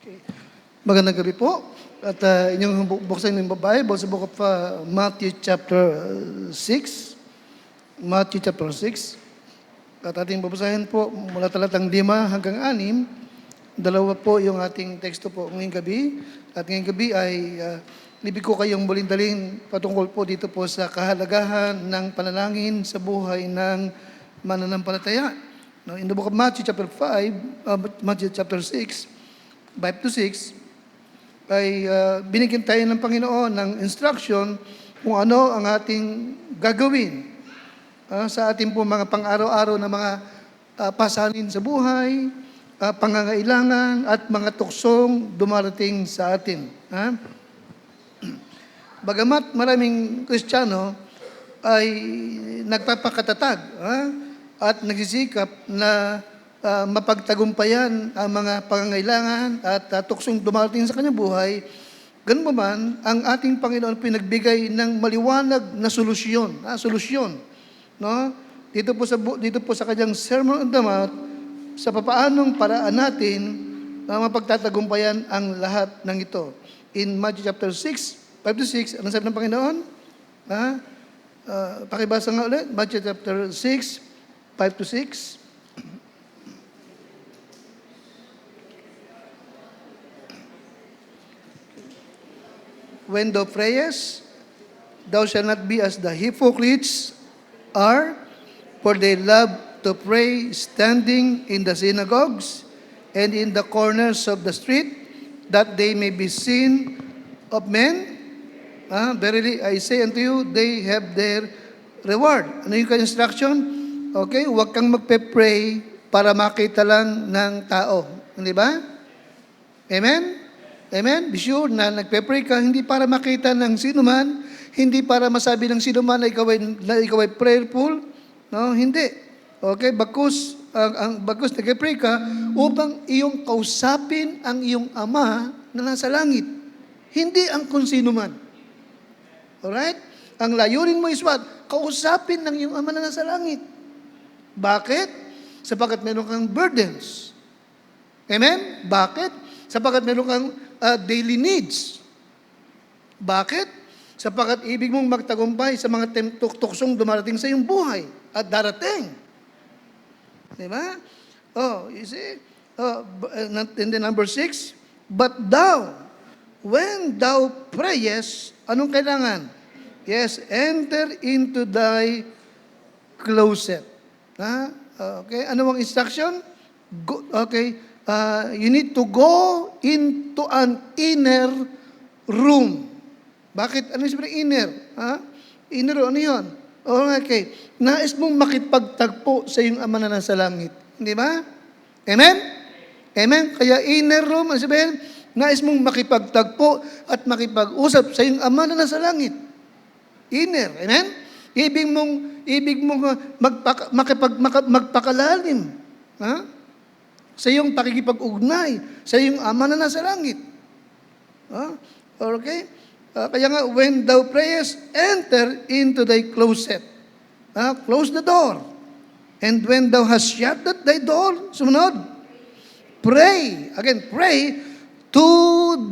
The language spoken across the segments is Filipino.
Okay. Magandang gabi po. At inyong buksan yung Bible sa book of Matthew chapter 6. Matthew chapter 6. At ating babasahin po mula talatang 5 hanggang 6. Dalawa po yung ating teksto po ngayong gabi. At ngayong gabi ay libig ko kayong muling dalhin patungkol po dito po sa kahalagahan ng panalangin sa buhay ng mananampalataya. Now, in the book of Matthew chapter 5, Matthew chapter 6, 5 to 6, ay binigyan tayo ng Panginoon ng instruction kung ano ang ating gagawin sa ating po mga pang-araw-araw na mga pasanin sa buhay, pangangailangan at mga tuksong dumarating sa atin. Bagamat maraming Kristiyano ay nagpapakatatag at nagsisikap na mapagtagumpayan ang mga pangangailangan at tuksong dumarating sa kanyang buhay, ganun ba man, ang ating Panginoon pinagbigay ng maliwanag na solusyon. No? Dito po sa kanyang Sermon on the Mount, sa papaanong paraan natin na mapagtatagumpayan ang lahat ng ito. In Matthew chapter 6, 5 to 6, ano sabi ng Panginoon? Pakibasa nga ulit, Matthew chapter 6, 5 to 6. When thou prayest, thou shalt not be as the hypocrites are, for they love to pray standing in the synagogues and in the corners of the street, that they may be seen of men. Verily, I say unto you, they have their reward. Ano yung instruction? Okay, huwag kang magpe-pray para makita lang ng tao. Hindi ba? Amen? Amen? Be sure na nagpe-pray ka, hindi para makita ng sino man, hindi para masabi ng sino man na ikaw ay prayerful. No, hindi. Okay, bagkus nagpe-pray ka upang iyong kausapin ang iyong Ama na nasa langit. Hindi ang kung sino man. Alright? Ang layunin mo is what? Kausapin ng iyong Ama na nasa langit. Bakit? Sapagkat meron kang burdens. Amen? Bakit? Sapagkat meron kang daily needs. Bakit? Sapagkat ibig mong magtagumpay sa mga tuksong dumarating sa iyong buhay at darating. Diba? You see? And then number 6, but thou, when thou prayest, anong kailangan? Yes, enter into thy closet. Okay, ano ang instruction? You need to go into an inner room. Bakit? Ano yung sabi ng inner? Inner room, ano yun? Okay. Nais mong makipagtagpo sa iyong Ama na nasa langit. Hindi ba? Amen? Amen? Kaya inner room, ano sabihin? Nais mong makipagtagpo at makipag-usap sa iyong Ama na nasa langit. Inner. Amen? Ibig mong magpakalalim. Sa iyong pakikipag-ugnay, sa iyong Ama na nasa langit. Okay? Kaya nga, when thou prayest, enter into thy closet. Close the door. And when thou hast shut thy door, sumunod, pray. Again, pray to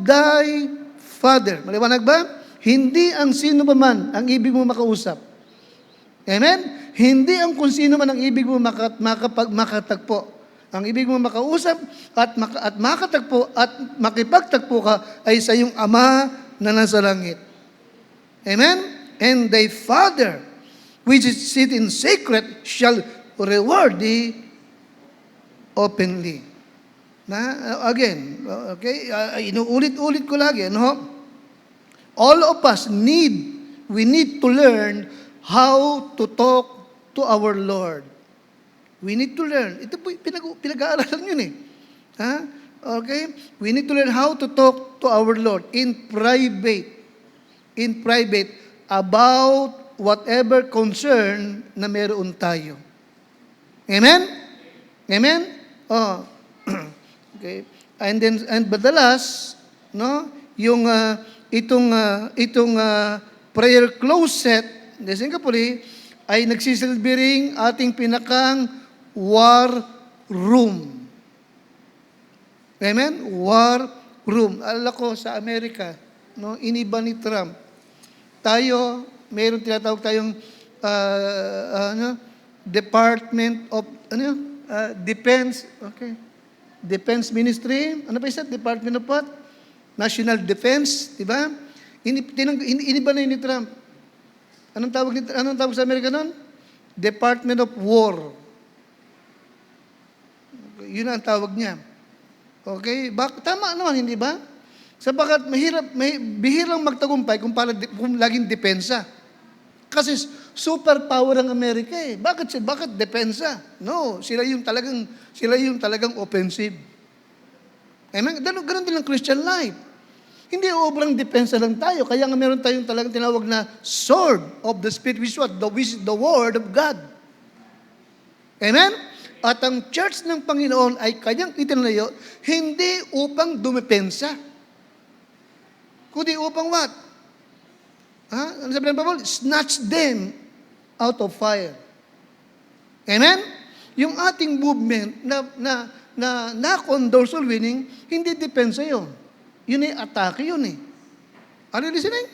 thy Father. Maliwanag ba? Hindi ang sino pa man ang ibig mo makausap. Amen? Hindi ang kung sino man ang ibig mo makatagpo. Ang ibig mo makausap at makatagpo at makipagtagpo ka ay sa iyong Ama na nasa langit. Amen? And thy Father, which is sit in secret, shall reward thee openly. Again, okay, inuulit-ulit ko lagi, no? All of us we need to learn how to talk to our Lord. We need to learn. Ito po, pinag-aaralan yun eh. Okay? We need to learn how to talk to our Lord in private. In private about whatever concern na meron tayo. Amen? Amen? Okay. And madalas, no, yung itong prayer closet in Singapore ay nagsisilbing ating pinakang war room. Amen? War room. Alala ko sa Amerika, no, iniba ni Trump. Tayo, mayroon tinatawag tayong Department of Defense, okay. Defense Ministry, ano pa isa? Department of what? National Defense, di ba? Iniba na yun ni Trump. Anong tawag sa Amerika nun? Department of War. Yun ang tawag niya. Okay? Tama naman, hindi ba? Sapagat bihirang magtagumpay kung laging depensa. Kasi superpower ang Amerika eh. Bakit depensa? No, sila yung talagang offensive. Amen? Ganun din ang Christian life. Hindi obrang depensa lang tayo. Kaya nga meron tayong talagang tinawag na sword of the Spirit, which is the Word of God. Amen? At ang church ng Panginoon ay kanyang itinayo, hindi upang dumepensa. Kundi upang what? Ano sabi ng Bible? Snatch them out of fire. Amen? Yung ating movement na dorsal winning, hindi depensa yun. Yun ay atake yun eh. Are you listening?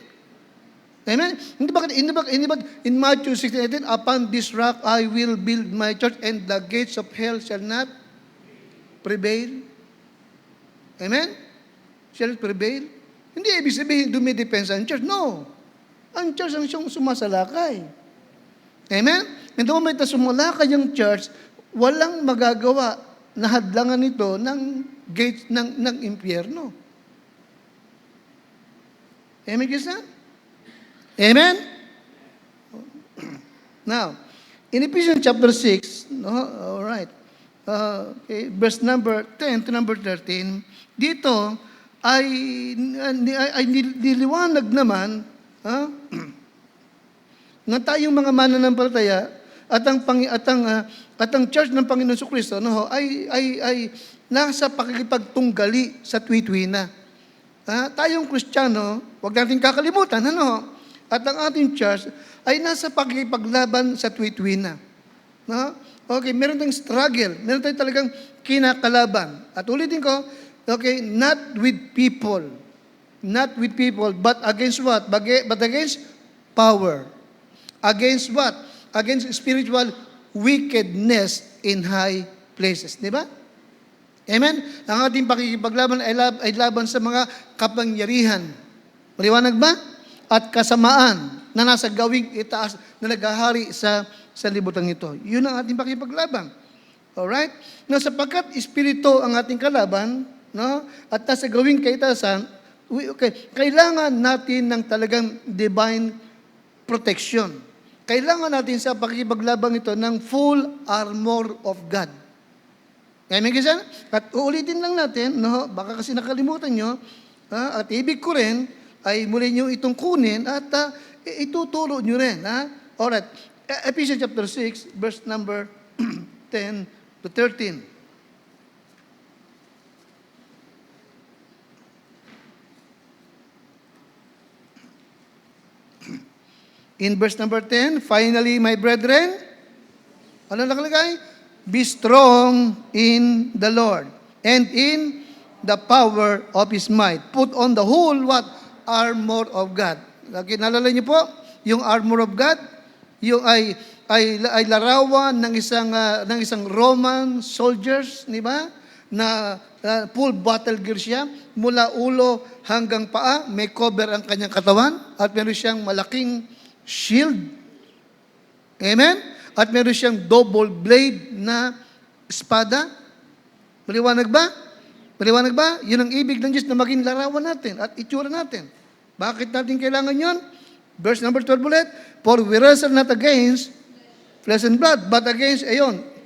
Amen? Hindi ba in Matthew 16:18, upon this rock I will build my church and the gates of hell shall not prevail. Amen? Shall it prevail? Hindi ibig sabihin dumidepensa ang church. No. Ang church ang siyang sumasalakay. Amen? And the moment na sumalakay ang church, walang magagawa na hadlangan ito ng gates ng impyerno. Amen, Krista? Amen? Now, in Ephesians chapter 6, no, all right, okay, verse number 10 to number 13, dito ay niliwanag naman na tayong mga mananampalataya at ang church ng Panginoon Jesucristo ay nasa pakikipagtunggali sa tuwi-tuwina. Tayong Kristiyano, huwag natin kakalimutan, at ang ating church ay nasa pakikipaglaban sa tuwi-tuwina. Okay, meron tayong struggle, meron tayong talagang kinakalaban. At ulitin ko, okay, not with people, but against what? But against power. Against what? Against spiritual wickedness in high places. Di ba? Amen? Ang ating pakikipaglaban ay laban sa mga kapangyarihan. Maliwanag ba? At kasamaan na nasa gawing itaas na naghahari sa libutan ito. Yun ang ating pakikipaglaban. Alright? Na sapagkat espiritu ang ating kalaban, no? At nasa gawing kaitaasan, kailangan natin ng talagang divine protection. Kailangan natin sa pakikipaglabang ito ng full armor of God. Amen, kasi? At uulitin lang natin, no? Baka kasi nakalimutan nyo, at ibig ko rin, ay muli nyo itong kunin at ituturo nyo rin. Alright, Ephesians chapter 6, verse number 10 to 13. In verse number 10, finally, my brethren, ano nakalagay? Be strong in the Lord and in the power of His might. Put on the whole, what? Armor of God. Okay, nalala niyo po, yung armor of God, yung ay larawan ng isang Roman soldiers, di ba? Na full battle gear siya, mula ulo hanggang paa, may cover ang kanyang katawan, at meron siyang malaking shield. Amen? At meron siyang double blade na espada. Maliwanag ba? Maliwanag ba? Yun ang ibig ng Diyos na maging larawan natin at itsura natin. Bakit natin kailangan yun? Verse number 12 ulit. For we wrestle not against flesh and blood, but against,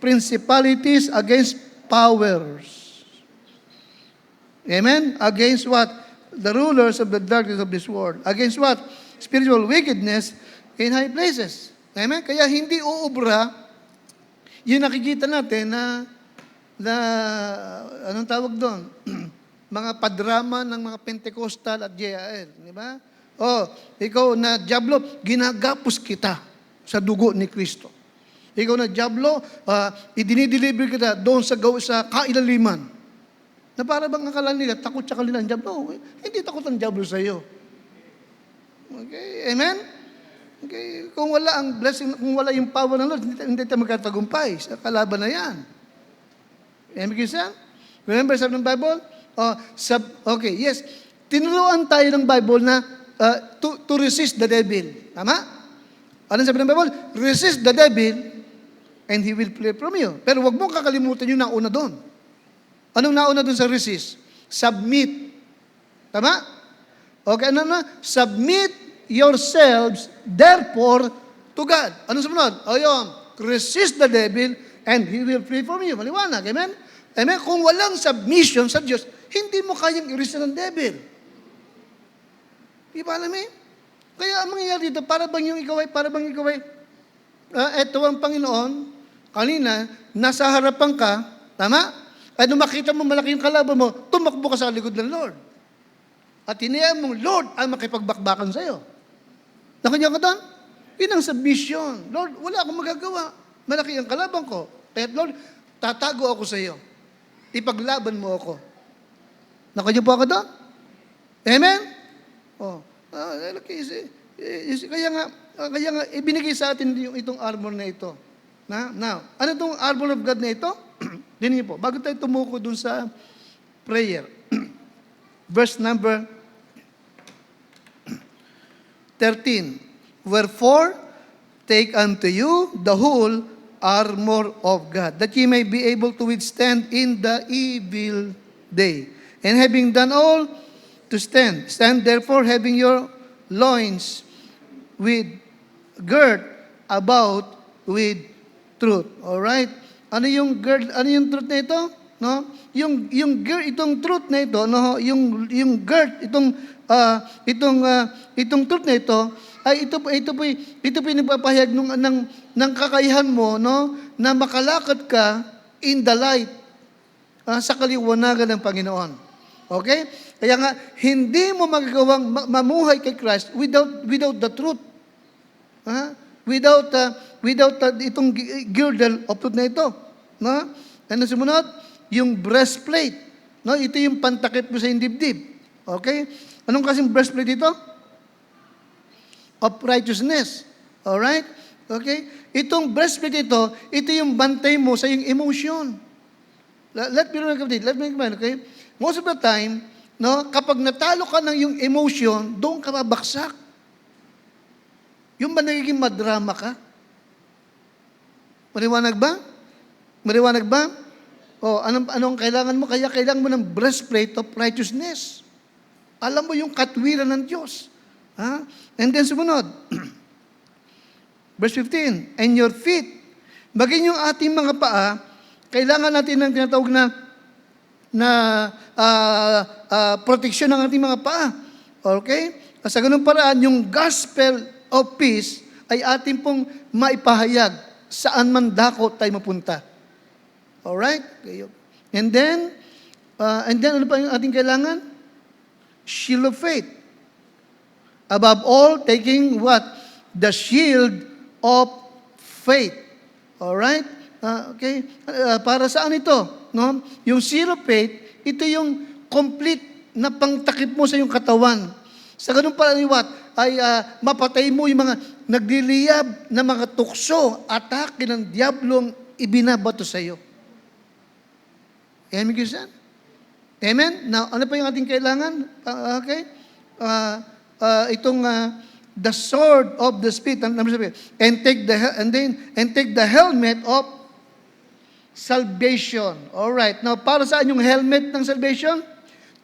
principalities, against powers. Amen? Against what? The rulers of the darkness of this world. Against what? Spiritual wickedness in high places. Amen? Kaya hindi uubra yung nakikita natin na anong tawag doon? Mga padrama ng mga Pentecostal at JAL. Di ba? Ikaw na Diablo, ginagapos kita sa dugo ni Kristo. Ikaw na Diablo, idinideliver kita doon sa kailaliman. Na para bang akala nila, takot sa kanila ang Diablo. No, hindi takot ang Diablo sa iyo. Okay, amen? Okay, kung wala ang blessing, kung wala yung power ng Lord, hindi tayo magkatagumpay sa kalaban na yan. Amen, Christian? Remember, sabi ng Bible? Okay, yes. Tinuruan tayo ng Bible na to resist the devil. Tama? Ano sabi ng Bible? Resist the devil and he will flee from you. Pero wag mong kakalimutan yung nauna doon. Anong nauna doon sa resist? Submit. Tama? Okay, ano na? Submit yourselves, therefore, to God. Anong sumunod? Ayun, resist the devil, and he will flee from you. Maliwanag, amen? Amen? Kung walang submission sa Diyos, hindi mo kayang i-resist ng devil. Di ba alam eh? Kaya ang mangyayari dito, para bang ikaw ay, eto ang Panginoon, kanina, nasa harapan ka, tama? Ay nung makita mo malaki yung kalaban mo, tumakbo ka sa likod ng Lord. At hinayaan mong Lord ang makipagbakbakan sa iyo. Nakanya ka doon? Yun ang submission. Lord, wala akong magagawa. Malaki ang kalaban ko. Kaya Lord, tatago ako sa iyo. Ipaglaban mo ako. Nakanya po ako doon? Amen? Kaya nga, ibinigay sa atin itong armor na ito. Now, ano itong armor of God na ito? Dinig po, bago tayo tumuko dun sa prayer. Verse number 13. Wherefore, take unto you the whole armor of God, that ye may be able to withstand in the evil day. And having done all, to stand. Stand therefore, having your loins with girt about with truth. All right? Ano yung girt? Ano yung truth na ito? No? Yung girt, itong truth na ito, no? Yung girt, itong truth na ito ay ito po pinagpapahayag ng kakayahan mo, no? Na makalakad ka in the light sa kaliwanagan ng Panginoon. Okay? Kaya nga hindi mo magagawang mamuhay kay Christ without the truth. Without itong girdle of truth na ito. No? Ano sumunod? Yung breastplate. No? Ito yung pantakip mo sa dibdib. Okay? Anong kasing breastplate ito? Of righteousness. Alright? Okay? Itong breastplate ito yung bantay mo sa iyong emotion. Let me remind, okay? Most of the time, no, kapag natalo ka ng yung emotion, doon ka mabaksak. Yung ba nagiging madrama ka? Maliwanag ba? Maliwanag ba? Anong kailangan mo? Kaya kailangan mo ng breastplate of righteousness. Alam mo yung katwiran ng Diyos. And then sumunod. Verse 15. And your feet, maging yung ating mga paa, kailangan natin ng tinatawag na proteksyon ng ating mga paa. Okay? Sa ganung paraan, yung gospel of peace ay ating pong maipahayag saan man dako tayo mapunta. Alright? And then ano pa yung ating kailangan? Shield of faith. Above all, taking what? The shield of faith. Alright? Okay? Para saan ito? No? Yung shield of faith, ito yung complete na pangtakip mo sa iyong katawan. Sa ganun pala ay mapatay mo yung mga nagliliyab na mga tukso, atake ng diablong ibinabato sa iyo. Amen, Christian? Amen? Now, ano pa yung ating kailangan? Okay? The sword of the Spirit, and take the helmet of salvation. All right. Now, para saan yung helmet ng salvation?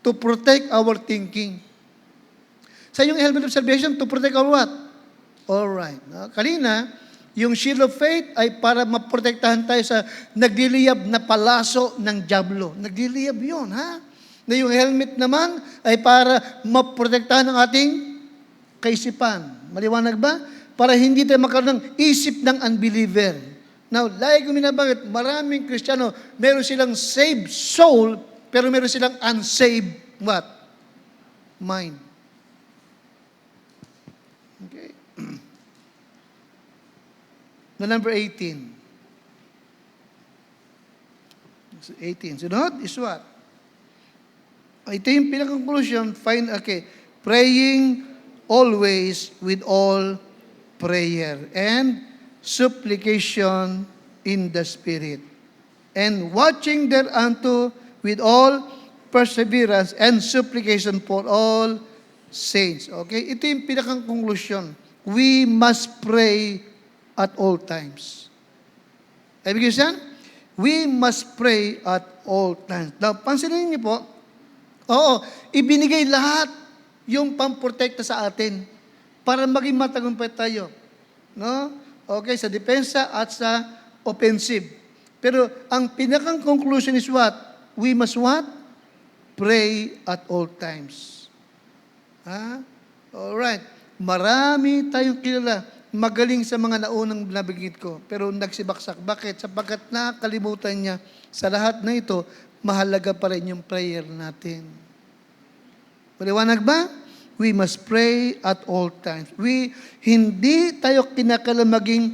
To protect our thinking. Sa yung helmet of salvation, to protect our what? All right. Kanina, yung shield of faith ay para maprotektahan tayo sa nagliliyab na palaso ng diablo. Nagliliyab yun, ha? Na yung helmet naman ay para maprotektahan ng ating kaisipan. Maliwanag ba? Para hindi tayo magkaroon ng isip ng unbeliever. Now, like ko minabanggit, maraming Kristiyano, meron silang saved soul, pero meron silang unsaved what? Mind. Okay. Number 18. 18. Sunod is what? Ito yung pinaka-conclusion, praying always with all prayer and supplication in the Spirit, and watching thereunto with all perseverance and supplication for all saints. Okay? Ito yung pinaka-conclusion. We must pray at all times. Ibig sabihin, we must pray at all times. Now, pansinin niyo po, ibinigay lahat yung pamprotekta sa atin para maging matagumpay tayo. No? Okay, sa depensa at sa offensive. Pero ang pinakang conclusion is what? We must what? Pray at all times. Alright. Marami tayong kilala. Magaling sa mga naunang nabigit ko. Pero nagsibaksak. Bakit? Sapagkat nakalimutan niya sa lahat na ito, mahalaga pa rin yung prayer natin. Paliwanag ba? We must pray at all times. Hindi tayo kinakailangan maging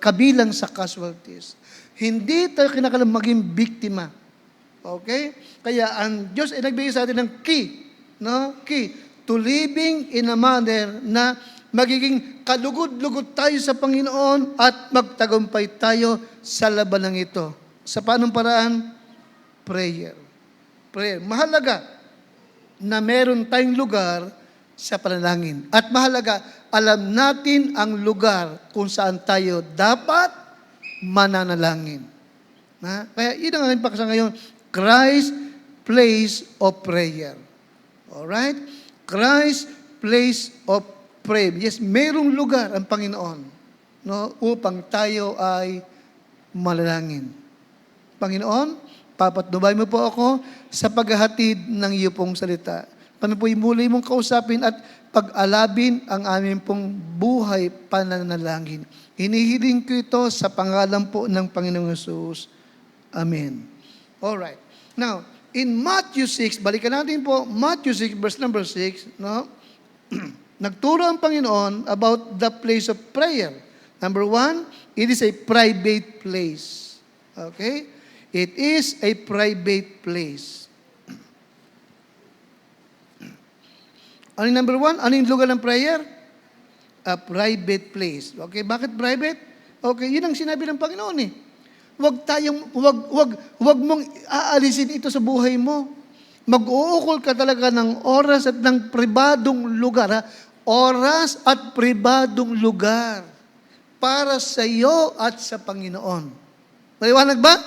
kabilang sa casualties. Hindi tayo kinakailangan maging biktima. Okay? Kaya ang Diyos ay nagbigay sa atin ng key. No? Key. To living in a manner na magiging kalugod-lugod tayo sa Panginoon at magtagumpay tayo sa labanang ito. Sa paanong paraan? Prayer. Prayer. Mahalaga na meron tayong lugar sa panalangin. At mahalaga, alam natin ang lugar kung saan tayo dapat mananalangin. Kaya yun ang aking paksa ngayon, Christ place of prayer. Alright? Christ place of prayer. Yes, merong lugar ang Panginoon, no, upang tayo ay manalangin. Panginoon, papatnubay mo po ako sa paghahatid ng iyo pong salita. Kami po'y muli mong kausapin at pag-alabin ang aming pong buhay pananalangin. Hinihiling ko ito sa pangalan po ng Panginoong Hesus. Amen. Alright. Now, in Matthew 6, balikan natin po, Matthew 6, verse number 6, no? Nagturo ang Panginoon about the place of prayer. Number 1, it is a private place. Okay? It is a private place. Ano yung number 1? Ano yung lugar ng prayer? A private place. Okay, bakit private? Okay, yun ang sinabi ng Panginoon eh. Wag mong aalisin ito sa buhay mo. Mag-uukol ka talaga ng oras at ng pribadong lugar. Oras at pribadong lugar para sa iyo at sa Panginoon. Maliwanag ba?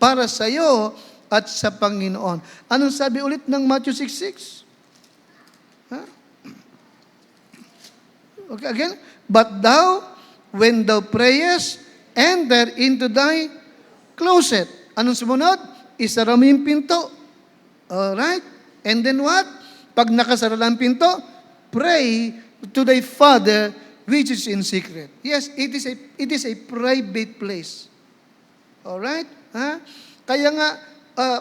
Para sa iyo at sa Panginoon. Anong sabi ulit ng Matthew 6:6? Okay, again. But thou, when thou prayest, enter into thy closet. Anong sumunod? Isara mo yung pinto. Alright? And then what? Pag nakasara ang pinto, pray to thy Father which is in secret. Yes, it is a private place. Alright? Kaya nga,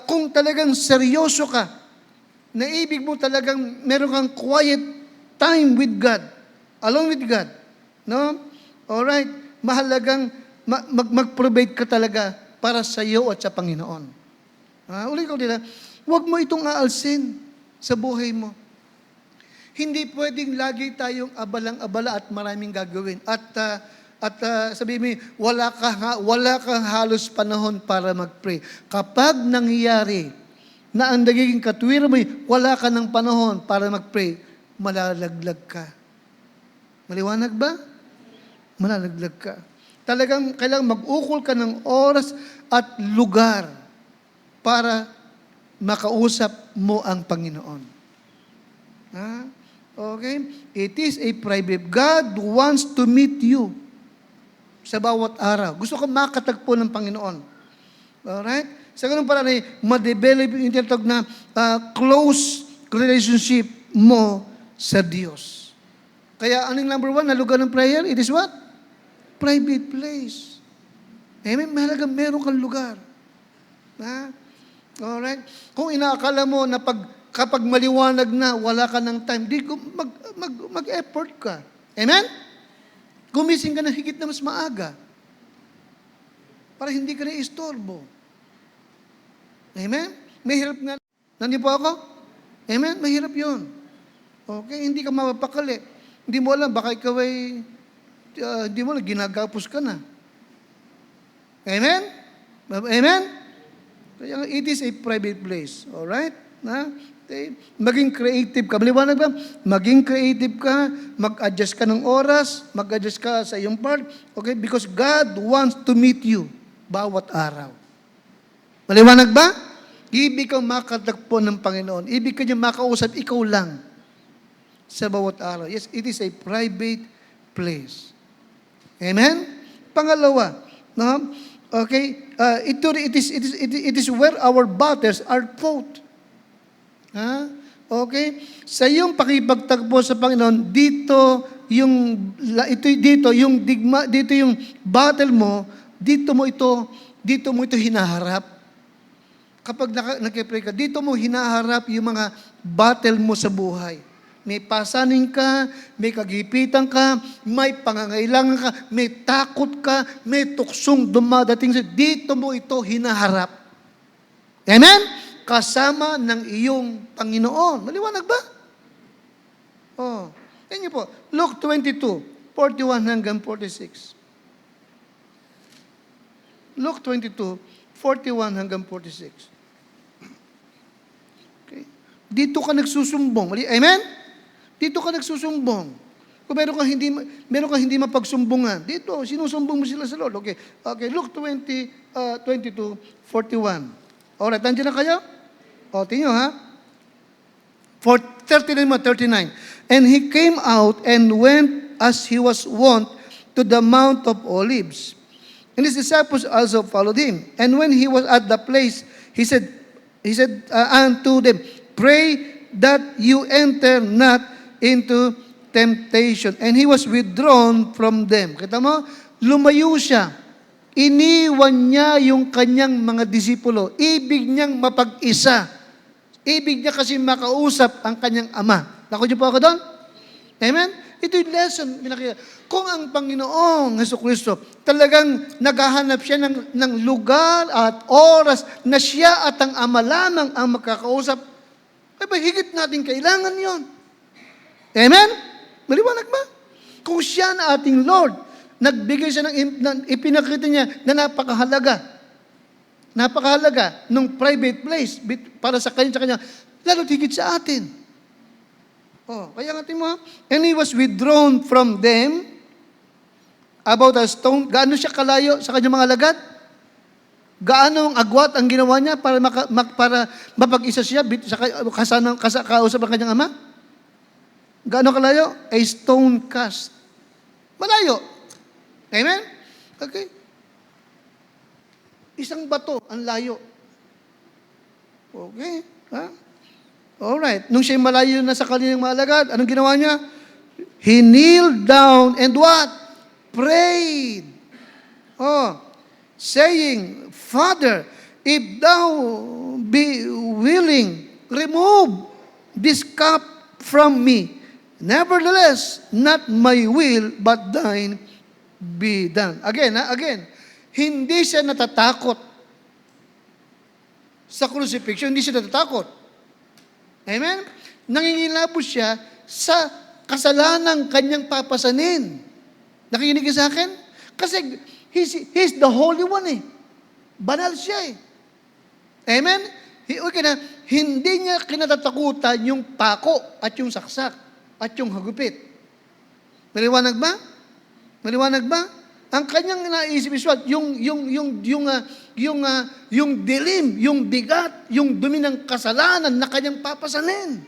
kung talagang seryoso ka, naibig mo talagang meron kang quiet time with God, along with God, no? Alright, mahalagang mag-provide ka talaga para sa iyo at sa Panginoon. Ulit ko nila, huwag mo itong aalsin sa buhay mo. Hindi pwedeng lagi tayong abalang-abala at maraming gagawin. At sabihin mo, wala kang halos panahon para mag-pray. Kapag nangyayari na ang nagiging katwiran mo, wala ka ng panahon para mag-pray, malalaglag ka. Maliwanag ba? Malalaglag ka. Talagang kailangan mag-ukol ka ng oras at lugar para makausap mo ang Panginoon. Okay? It is a private. God wants to meet you sa bawat araw. Gusto ko makatagpo ng Panginoon. Alright? Sa ganun parang ma-develop yung tinatawag na close relationship mo sa Diyos. Kaya anong number 1 na lugar ng prayer? It is what? Private place. Amen? Mahalaga meron kang lugar. Alright? Kung inaakala mo na kapag maliwanag na, wala ka ng time, mag-effort ka. Amen? Gumising ka na higit na mas maaga. Para hindi ka na istorbo. Amen? May help nga. Nandiyo po ako? Amen? Mahirap yun. Okay? Hindi ka mapapakali. Hindi mo alam, baka ikaw ay, hindi mo alam, ginagapos ka na. Amen? Amen? Kaya it is a private place. Alright? Na? Okay? Maging creative ka. Maliwanag ba? Maging creative ka, mag-adjust ka ng oras, mag-adjust ka sa iyong part. Okay? Because God wants to meet you bawat araw. Maliwanag ba? Ibig kang makatagpo ng Panginoon. Ibig ka niya makausap, ikaw lang. Sa bawat araw. Yes, it is a private place. Amen? Pangalawa, no? Okay, it is where our battles are fought. Ha? Okay? Sa iyong pakipagtagpo sa Panginoon, dito yung digma, dito yung battle mo, dito mo ito hinaharap. Kapag nag-pray ka, dito mo hinaharap yung mga battle mo sa buhay. May pasaning ka, may kagipitan ka, may pangangailangan ka, may takot ka, may tuksong dumadating sa dito mo ito hinaharap. Amen? Kasama ng iyong Panginoon. Maliwanag ba? Oh. Yan niyo po. Luke 22, 41 hanggang 46. Luke 22, 41 hanggang 46. Okay. Dito ka nagsusumbong. Amen? Dito ka nagsusumbong. Kung meron kang hindi mapagsumbungan, dito, sinusumbong mo sila sa Lord. Okay, Luke 22, 41. Alright, nandiyan na kayo? O, tingnan ha? 39. And he came out and went as he was wont to the Mount of Olives. And his disciples also followed him. And when he was at the place, he said unto them, pray that you enter not into temptation. And he was withdrawn from them. Kita mo, lumayo siya. Iniwan niya yung kanyang mga disipulo. Ibig niyang mapag-isa. Ibig niya kasi makausap ang kanyang ama. Naku niyo po ako doon? Amen? Ito yung lesson. Kung ang Panginoong Jesucristo talagang naghahanap siya ng lugar at oras na siya at ang ama lamang ang makakausap, ay higit natin kailangan yon. Amen? Maliwanag ba? Kung siya na ating Lord, nagbigay siya ipinakita niya na napakahalaga ng private place para sa kanya, lalo't higit sa atin. Oh, kaya natin mo, and he was withdrawn from them about a stone. Gaano siya kalayo sa kanyang mga alagad? Gaano ang agwat ang ginawa niya para mapag-isa siya sa kausap ng kanyang ama? Gaano kalayo? A stone cast. Malayo. Amen? Okay. Isang bato, ang layo. Okay. Ha? Alright. Nung siya malayo na sa kanilang mga alagad, anong ginawa niya? He kneeled down and what? Prayed. Oh. Saying, Father, if thou be willing, remove this cup from me. Nevertheless, not my will, but thine be done. Again, hindi siya natatakot sa crucifixion, hindi siya natatakot. Amen? Nangingilabot siya sa kasalanang kanyang papasanin. Nakikinig ka sa akin? Kasi he's the Holy One eh. Banal siya eh. Amen? Hindi niya kinatatakutan yung pako at yung saksak at yung hagupit. Maliwanag ba? Maliwanag ba? Ang kanyang naisip is what? Yung dilim, yung bigat, yung dumi ng kasalanan na kanyang papasanin.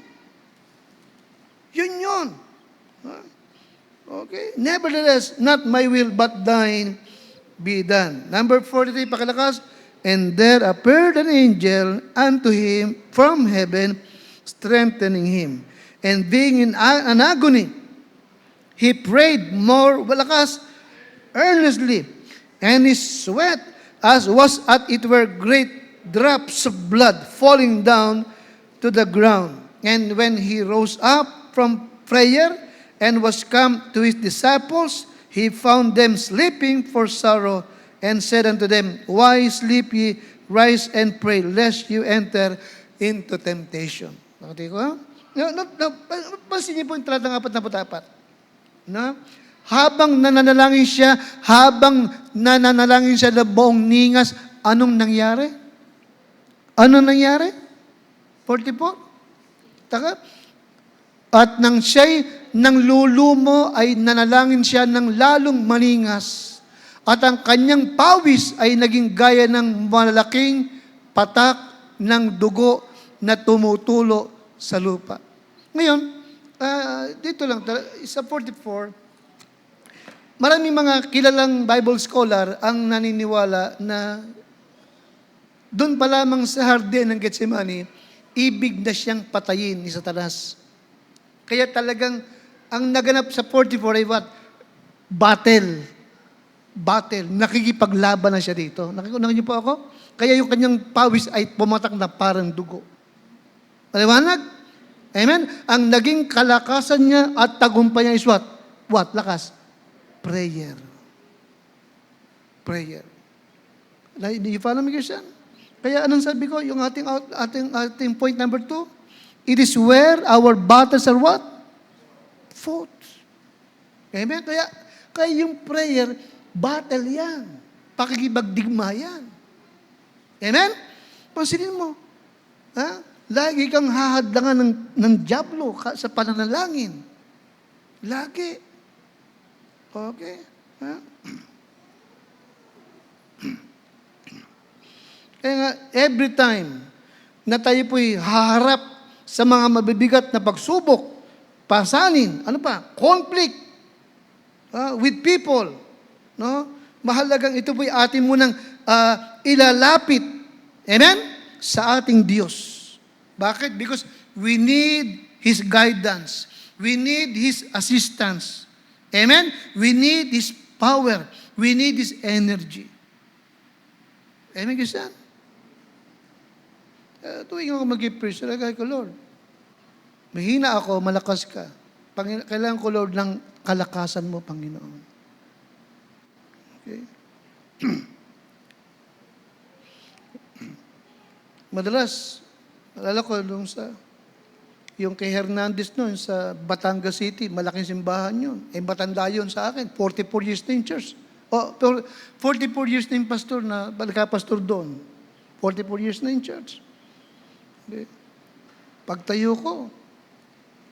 Yun. Okay? Nevertheless, not my will, but thine be done. Number 43, pakilakas. And there appeared an angel unto him from heaven, strengthening him. And being in an agony, he prayed more, malakas, earnestly, and his sweat was as it were great drops of blood falling down to the ground. And when he rose up from prayer and was come to his disciples, he found them sleeping for sorrow, and said unto them, Why sleep ye? Rise and pray, lest you enter into temptation. Nakati ko, ha? Pansin niyo po yung talatang 44. No? Habang nananalangin siya na buong ningas, anong nangyari? Anong nangyari? 44? Taka? At nang siya'y nang lulumo ay nanalangin siya ng lalong maningas. At ang kanyang pawis ay naging gaya ng malaking patak ng dugo na tumutulo sa lupa. Ngayon, dito lang, sa 44, maraming mga kilalang Bible scholar ang naniniwala na doon pa lamang sa hardin ng Getsemani, ibig na siyang patayin ni Satanas. Kaya talagang, ang naganap sa 44 ay what? Battle. Nakikipaglaban na siya dito. Nakikunan niyo po ako? Kaya yung kanyang pawis ay pumatak na parang dugo. Maliwanag? Amen? Ang naging kalakasan niya at tagumpay niya is what? What? Lakas? Prayer. Do you follow me, Christian? Kaya anong sabi ko? Yung ating point number 2, it is where our battles are what? Fought. Amen? Kaya yung prayer, battle yan. Pakikipagdigma yan. Amen? Pansinin mo. Ha? Lagi kang hahadlangan ng dyablo sa pananalangin. Lagi. Okay? Ha? Kaya nga, every time na tayo po'y haharap sa mga mabibigat na pagsubok, pasanin, ano pa, conflict with people, no? Mahalagang ito po'y atin munang ilalapit, amen? Sa ating Diyos. Bakit? Because we need His guidance. We need His assistance. Amen? We need His power. We need His energy. Amen, Christian? Tuwing ako mag-preach, lagay ko, Lord, mahina ako, malakas ka. Kailangan ko, Lord, ng kalakasan mo, Panginoon. Okay? Madalas, alala ko yung kay Hernandez noon sa Batangas City, malaking simbahan yun. Matanda yun sa akin, 44 years na yung church. 44 years na yung pastor na, balka-pastor doon. 44 years na yung church. Okay. Pagtayo ko,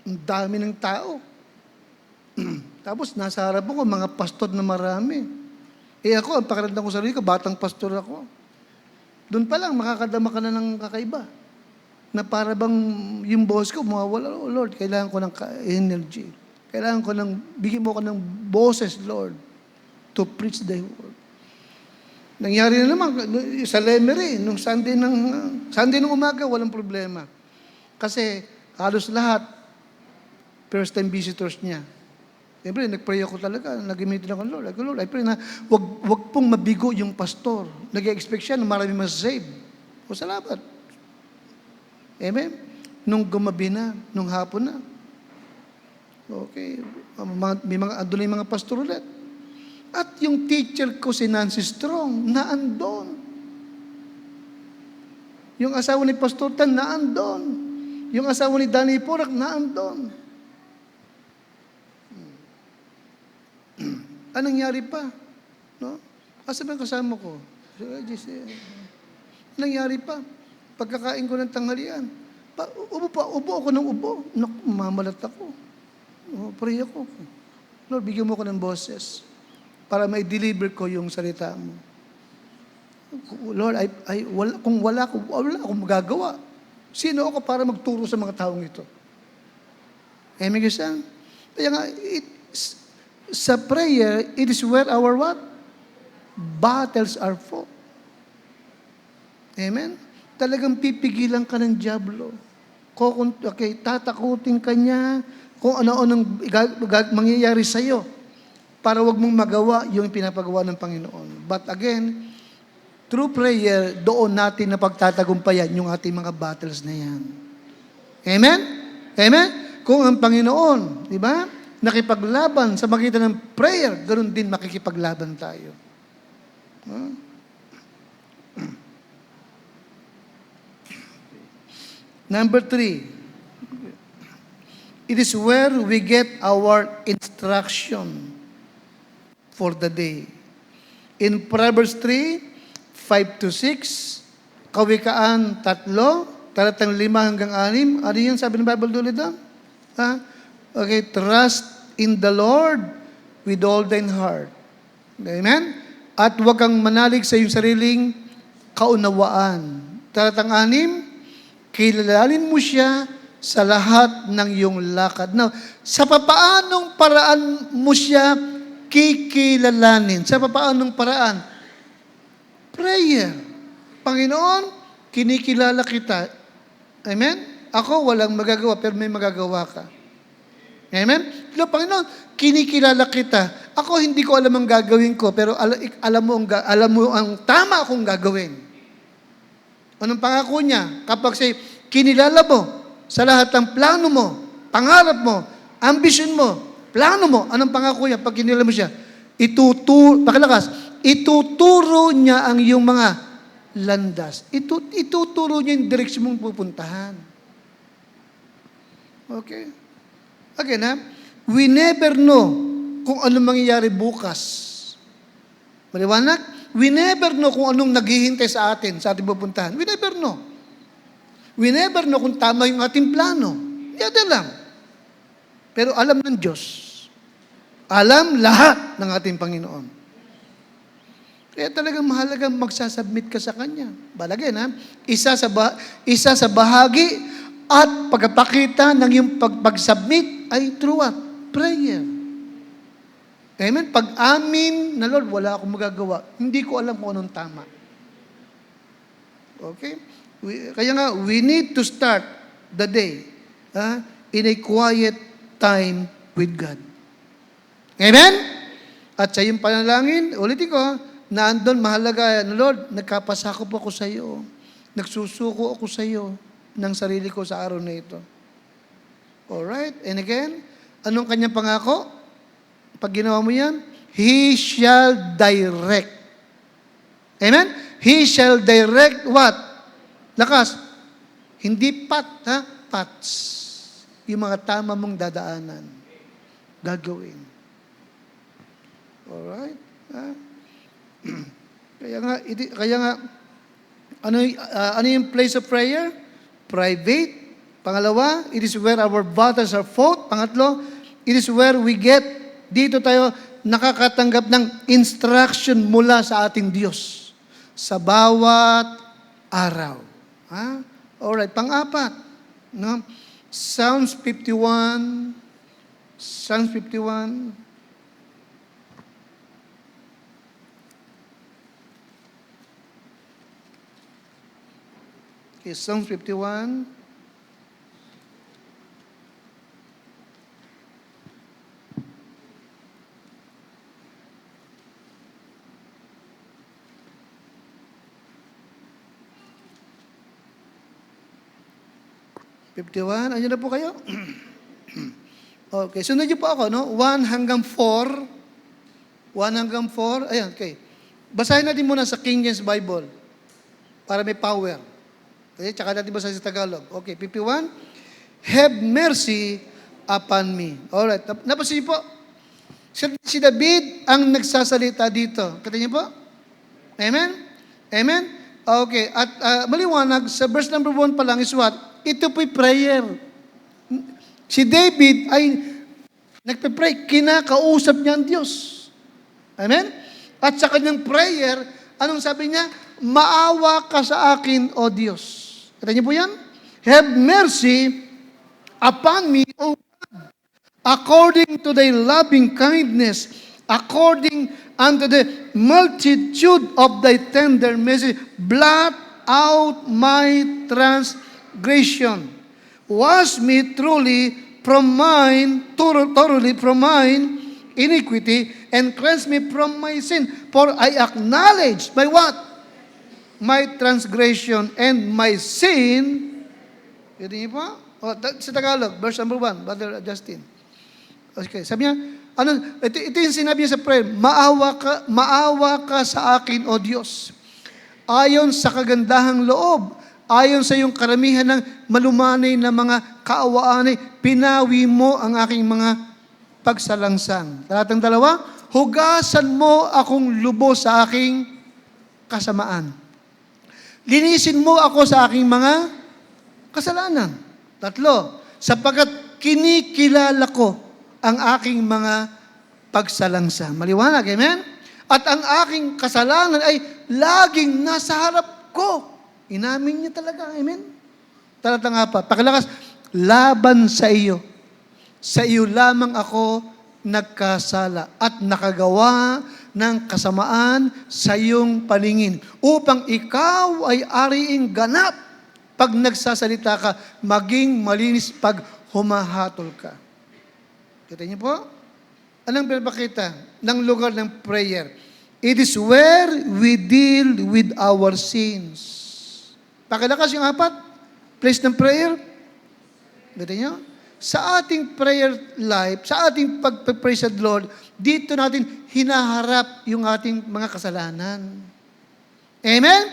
ang dami ng tao. Tapos nasa harap ko, mga pastor na marami. Ako, ang pakiramdam ko sa sarili ko, batang pastor ako. Doon pa lang, makakadama ka na ng kakaiba. Na para bang yung boss ko, mawawala, oh Lord, kailangan ko ng energy. Kailangan ko bigyan mo ko ng boses, Lord, to preach the word. Nangyari na naman sa Lemery, nung Sunday ng umaga, walang problema. Kasi halos lahat, first time visitors niya. Siyempre, nag-pray ako talaga, nag-imitin ako ng Lord. Lord, I pray na wag pong mabigo yung pastor. Nag-expect siya na marami mas-save. O salamat. Amen? Nung gumabi na, nung hapon na. Okay. Doon na yung mga pastor ulit. At yung teacher ko, si Nancy Strong, naandon. Yung asawa ni Pastor Tan, naandon. Yung asawa ni Danny Porak, naandon. Anong nangyari pa? No? Asa ba yung kasama ko? Anong nangyari pa? Pagkakain ko ng tanghalian, ubo ako ng ubo. Mamalat ako. Pray ako. Lord, bigyan mo ko ng boses para may deliver ko yung salita mo. Lord, kung wala akong magagawa, sino ako para magturo sa mga taong ito? Amen, Christian? Kaya nga, sa prayer, it is where our what? Battles are fought. Amen? Talagang pipigilan ka ng dyablo. Okay, tatakutin ka niya kung ano-anong mangyayari sa'yo para wag mong magawa yung pinapagawa ng Panginoon. But again, through prayer, doon natin na pagtatagumpayan yung ating mga battles na yan. Amen? Amen? Kung ang Panginoon, di ba, nakipaglaban sa magitan ng prayer, ganoon din makikipaglaban tayo. Number 3, It is where we get our instruction for the day. In Proverbs 3, 5 to 6, Kawikaan 3, talatang 5 hanggang 6. Ano yun sabi ng Bible doon ito? Ha? Okay, trust in the Lord with all thine heart. Amen? At huwag kang manalig sa iyong sariling kaunawaan. Talatang 6, kilalin mo siya sa lahat ng iyong lakad. Now, sa papaanong paraan mo siya kikilalanin? Sa papaanong paraan? Prayer. Panginoon, kinikilala kita. Amen? Ako, walang magagawa, pero may magagawa ka. Amen? Pero Panginoon, kinikilala kita. Ako, hindi ko alam ang gagawin ko, pero alam mo ang tama akong gagawin. Anong pangako niya? Kapag kinilala mo sa lahat ng plano mo, pangarap mo, ambisyon mo, plano mo, anong pangako niya? Pag kinilala mo siya, ituturo niya ang iyong mga landas. Ituturo niya yung direksyon mong pupuntahan. Okay? Again, we never know kung anong mangyayari bukas. Maliwanag? We never know kung anong naghihintay sa ating pupuntahan. We never know. We never know kung tama yung ating plano. Yan lang. Pero alam ng Diyos. Alam lahat ng ating Panginoon. Kaya talagang mahalagang magsasubmit ka sa Kanya. Balagyan, isa sa bahagi at pagpapakita ng iyong pagsubmit ay through what? Prayer. Amen? Pag-amin na, Lord, wala akong magagawa. Hindi ko alam kung anong tama. Okay? Kaya nga, we need to start the day in a quiet time with God. Amen? At sa iyong panalangin, ulitin ko, na andon mahalaga, Lord, nagkapasakop ako sa iyo. Nagsusuko ako sa iyo ng sarili ko sa araw na ito. Alright? And again, anong kanyang pangako? Pag ginawa mo yan, He shall direct. Amen? He shall direct what? Lakas. Hindi paths. Yung mga tama mong dadaanan. Gagawin. Alright? Kaya nga, ano yung place of prayer? Private. Pangalawa, it is where our battles are fought. Pangatlo, it is where we get, dito tayo nakakatanggap ng instruction mula sa ating Diyos sa bawat araw. Alright, pang-apat. No? Psalms 51. Okay, Psalms 51. Andiyan na po kayo? Okay, sunod niyo po ako, no? 1 hanggang 4. 1 hanggang 4. Ayan, okay. Basahin natin muna sa King James Bible para may power. Okay, tsaka natin basahin sa Tagalog. Okay, 51. Have mercy upon me. Alright, napasin niyo po. Si David ang nagsasalita dito. Kita niyo po? Amen? Amen? Okay, at maliwanag, sa verse number 1 pa lang is what? Ito po'y prayer. Si David ay nagpe-pray, kinakausap niya ang Diyos. Amen? At sa kanyang prayer, anong sabi niya? Maawa ka sa akin, O Diyos. Kita niyo po yan? Have mercy upon me, O God, according to thy loving kindness, according unto the multitude of thy tender mercy, blot out my transgression. Wash me thoroughly from mine iniquity, and cleanse me from my sin. For I acknowledge my what? My transgression and my sin. Yun niyo po? Sa Tagalog, verse number 1, Brother Justin. Okay, sabi niya, ito yung sinabi niya sa prayer, maawa ka sa akin, O Diyos. Ayon sa kagandahang loob ayon sa iyong karamihan ng malumanay na mga kaawaan ay pinawi mo ang aking mga pagsalangsang. Talatang 2, hugasan mo akong lubos sa aking kasamaan. Linisin mo ako sa aking mga kasalanan. 3, sapagkat kinikilala ko ang aking mga pagsalangsa. Maliwanag, amen? At ang aking kasalanan ay laging nasa harap ko. Inamin niya talaga, amen? Talatang 4, pakilakas, laban sa iyo. Sa iyo lamang ako nagkasala at nakagawa ng kasamaan sa iyong paningin upang ikaw ay ariing ganap pag nagsasalita ka, maging malinis pag humahatol ka. Kita niyo po? Anong pinapakita ng lugar ng prayer? It is where we deal with our sins. Pakilakas yung 4, place ng prayer. Kita niyo? Sa ating prayer life, sa ating pag-praise the Lord, dito natin hinaharap yung ating mga kasalanan. Amen?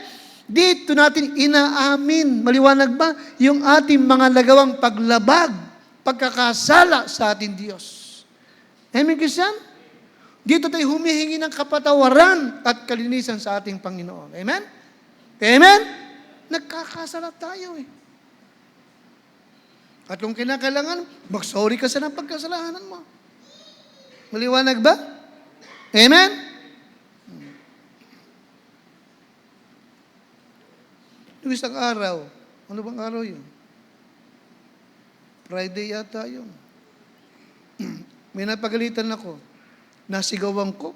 Dito natin inaamin, maliwanag ba, yung ating mga nagawang paglabag, pagkakasala sa ating Diyos. Amen, Christian? Dito tayo humihingi ng kapatawaran at kalinisan sa ating Panginoon. Amen? Amen? Nagkakasala tayo eh. At kung kinakailangan, mag-sorry ka sa pagkasalanan mo. Maliwanag ba? Amen? Yung isang araw, ano bang araw yun? Friday yata yun. May napagalitan ako. Nasigawan ko.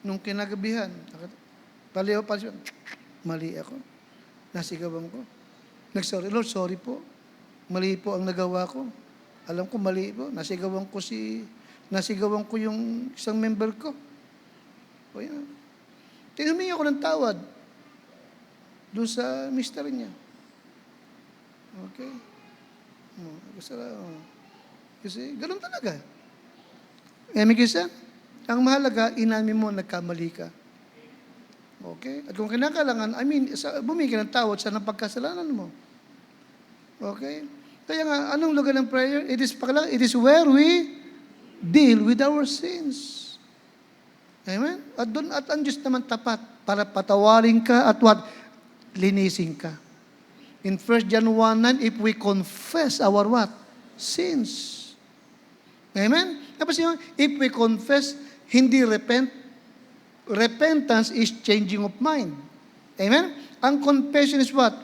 Nung kinagabihan, mali ako. Nasigawan ko. Nagsorry, Lord, sorry po. Mali po ang nagawa ko. Alam ko, mali po. Nasigawan ko yung isang member ko. O yan. Humingi ako ng tawad doon sa mister niya. Okay? Kasi ganun talaga. Kasi ang mahalaga, inamin mo, nagkamali ka. Okay? At kung kinakailangan, bumigay ka ng tawad sa pagkasalanan mo. Okay? Kaya nga, anong lugar ng prayer? It is where we deal with our sins. Amen? At ang Diyos naman tapat para patawarin ka at what? Linisin ka. In 1 John 1:9, if we confess our what? Sins. Amen? Tapos yun, if we confess, hindi repentance is changing of mind. Amen? Ang confession is what?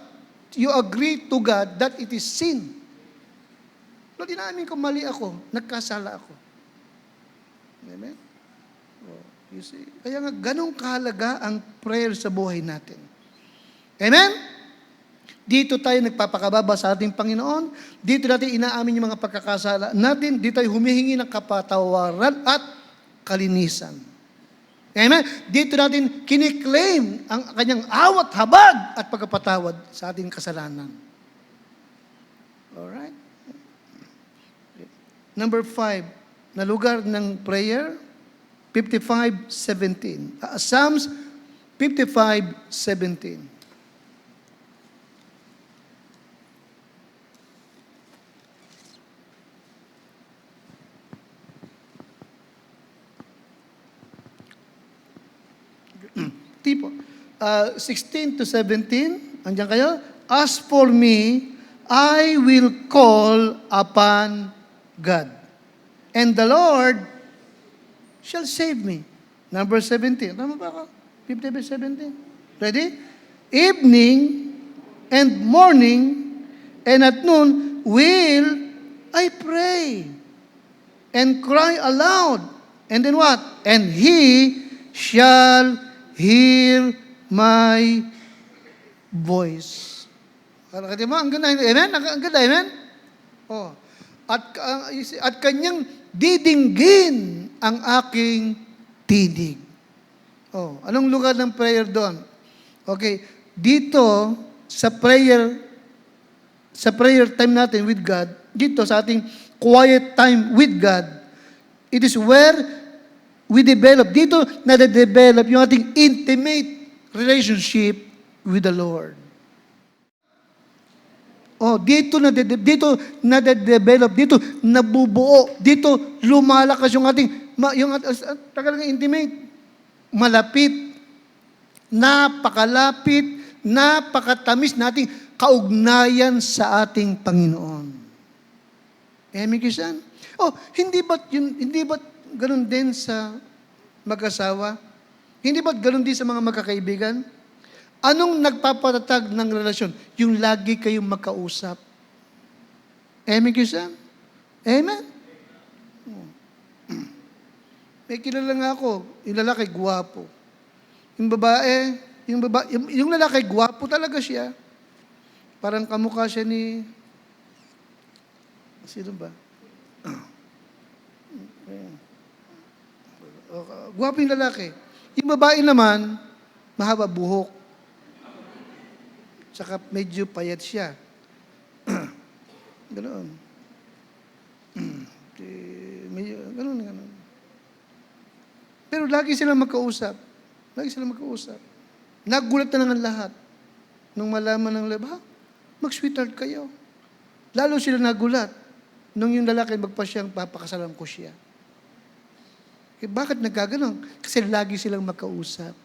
You agree to God that it is sin. Lord, inamin ko, mali ako. Nagkasala ako. Amen? You see? Kaya nga, ganun kahalaga ang prayer sa buhay natin. Amen? Dito tayo nagpapakababa sa ating Panginoon. Dito natin inaamin yung mga pagkakasala natin. Dito tayo humihingi ng kapatawaran at kalinisan. Amen? Dito natin kiniklaim ang kanyang awat, habag at pagkapatawad sa ating kasalanan. Alright? Number 5, na lugar ng prayer, 55:17. Psalms 55:17. Tipo, 16 to 17, andiyan kayo? As for me, I will call upon God, and the Lord shall save me. Number 17. Tama ba ako? 55:17. Ready? Evening and morning and at noon will I pray and cry aloud. And then what? And He shall hear my voice. Kati mo, ang ganda, amen? Ang ganda, amen? Oh. At kanyang didinggin ang aking tinig. Oh, anong lugar ng prayer doon? Okay, dito sa prayer time natin with God, dito sa ating quiet time with God, it is where we develop, dito na-develop yung ating intimate relationship with the Lord. Oh, dito na-develop, dito nabubuo, dito lumalakas yung ating, talagang intimate, malapit, napakalapit, napakatamis nating kaugnayan sa ating Panginoon. Amen, Kisan? Oh, hindi ba't ganun din sa mag-asawa? Hindi ba't ganun din sa mga magkakaibigan? Anong nagpapatatag ng relasyon? Yung lagi kayong magkausap. Amen, Kisan? Amen? May kilala nga ako, yung lalaki, gwapo. Yung lalaki, gwapo talaga siya. Parang kamukha siya ni, sino ba? Gwapo yung lalaki. Yung babae naman, mahaba buhok. Tsaka medyo payat siya. Ganoon. Ganoon. Pero lagi silang magkausap. Nagulat na lang ang lahat. Nung malaman ng lahat, mag-sweetheart kayo. Lalo sila nagulat. Nung yung lalaki magpasyang, papakasalan ko siya. Bakit nagkaganon? Kasi lagi silang magkausap.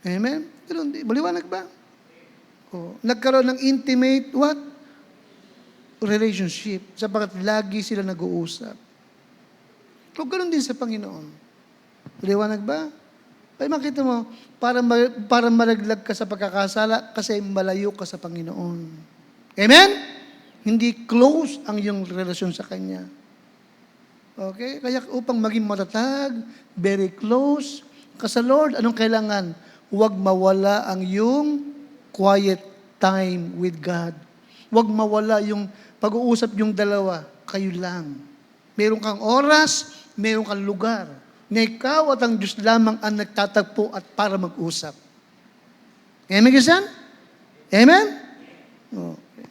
Amen? Ganun, maliwanag ba? Nagkaroon ng intimate, relationship. Sapagkat lagi sila nag-uusap. O ganoon din sa Panginoon. Maliwanag ba? Ay makita mo, para malaglag ka sa pagkakasala kasi malayo ka sa Panginoon. Amen? Hindi close ang iyong relasyon sa Kanya. Okay? Kaya upang maging matatag, very close ka sa Lord, anong kailangan? Huwag mawala ang iyong quiet time with God. Huwag mawala yung pag-uusap yung dalawa, kayo lang. Meron kang oras, meron kang lugar, na ikaw at ang Diyos lamang ang nagtatagpo at para mag-usap. Amen, Kisan? Amen? Okay.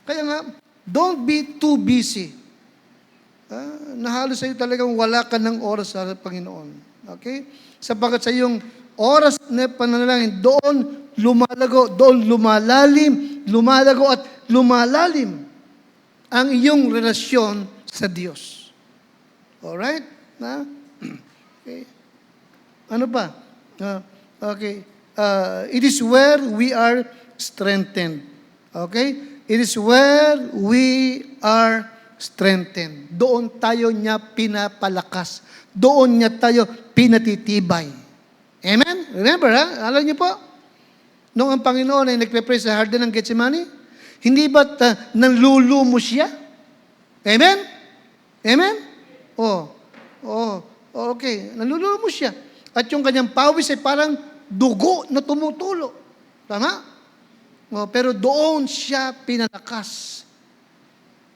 Kaya nga, don't be too busy. Nahalo sa'yo talagang wala ka ng oras sa Panginoon. Okay? Sapagat sa iyong oras na pananalangin, doon lumalago, doon lumalago at lumalalim ang iyong relasyon sa Diyos. Alright? Okay. Ano pa? Okay. It is where we are strengthened. Okay? It is where we are strengthened. Doon tayo niya pinapalakas. Doon niya tayo pinatitibay. Amen? Remember, alam niyo po, nung ang Panginoon ay nagpe-pray sa Garden ng Getsemani, hindi ba't nanlulumo siya? Amen? Amen? Okay. Nanlulumo siya. At yung kanyang pawis ay parang dugo na tumutulo. Tama? Pero doon siya pinalakas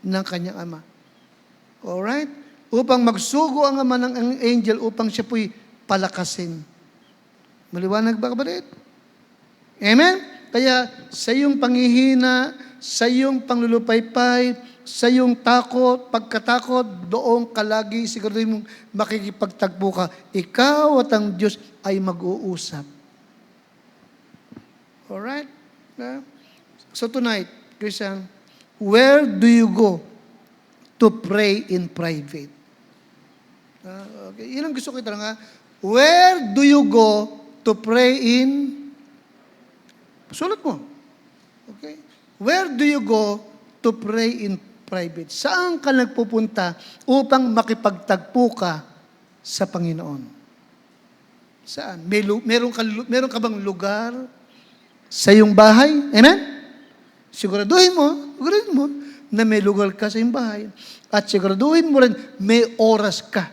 ng kanyang ama. Alright? Upang magsugo ang ama ng angel upang siya po'y palakasin. Maliwanag ba, kapatid? Amen? Kaya sa iyong panghihina, sa iyong panglulupaypay, sa iyong takot, pagkatakot, doon ka lagi, siguro mong makikipagtagpo ka. Ikaw at ang Diyos ay mag-uusap. Alright? So tonight, Christian, where do you go to pray in private? Okay. Yun ang gusto ko itanong. Where do you go to pray in? Sulat mo. Okay? Where do you go to pray in private? Saan ka nagpupunta upang makipagtagpo ka sa Panginoon? Saan? Meron ka bang lugar sa iyong bahay? Amen? Siguraduhin mo na may lugar ka sa iyong bahay. At siguraduhin mo rin may oras ka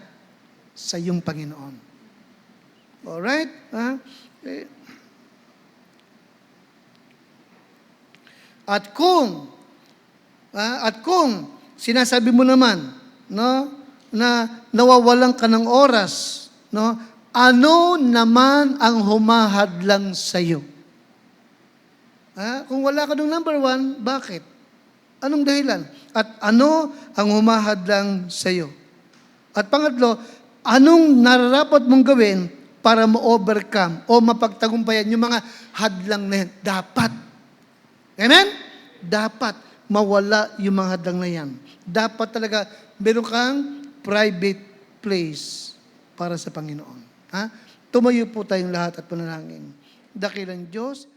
sa iyong Panginoon. Alright? Okay. At kung sinasabi mo naman, no, na nawawalan ka ng oras, no, ano naman ang humahadlang sa iyo? Kung wala ka ng number 1, bakit? Anong dahilan? At ano ang humahadlang sa iyo? At pangatlo, anong nararapat mong gawin para ma-overcome o mapagtagumpayan yung mga hadlang na yan. Dapat. Amen? Dapat mawala yung mga hadlang na yan. Dapat talaga meron kang private place para sa Panginoon. Ha? Tumayo po tayong lahat at panalangin. Dakilang Diyos,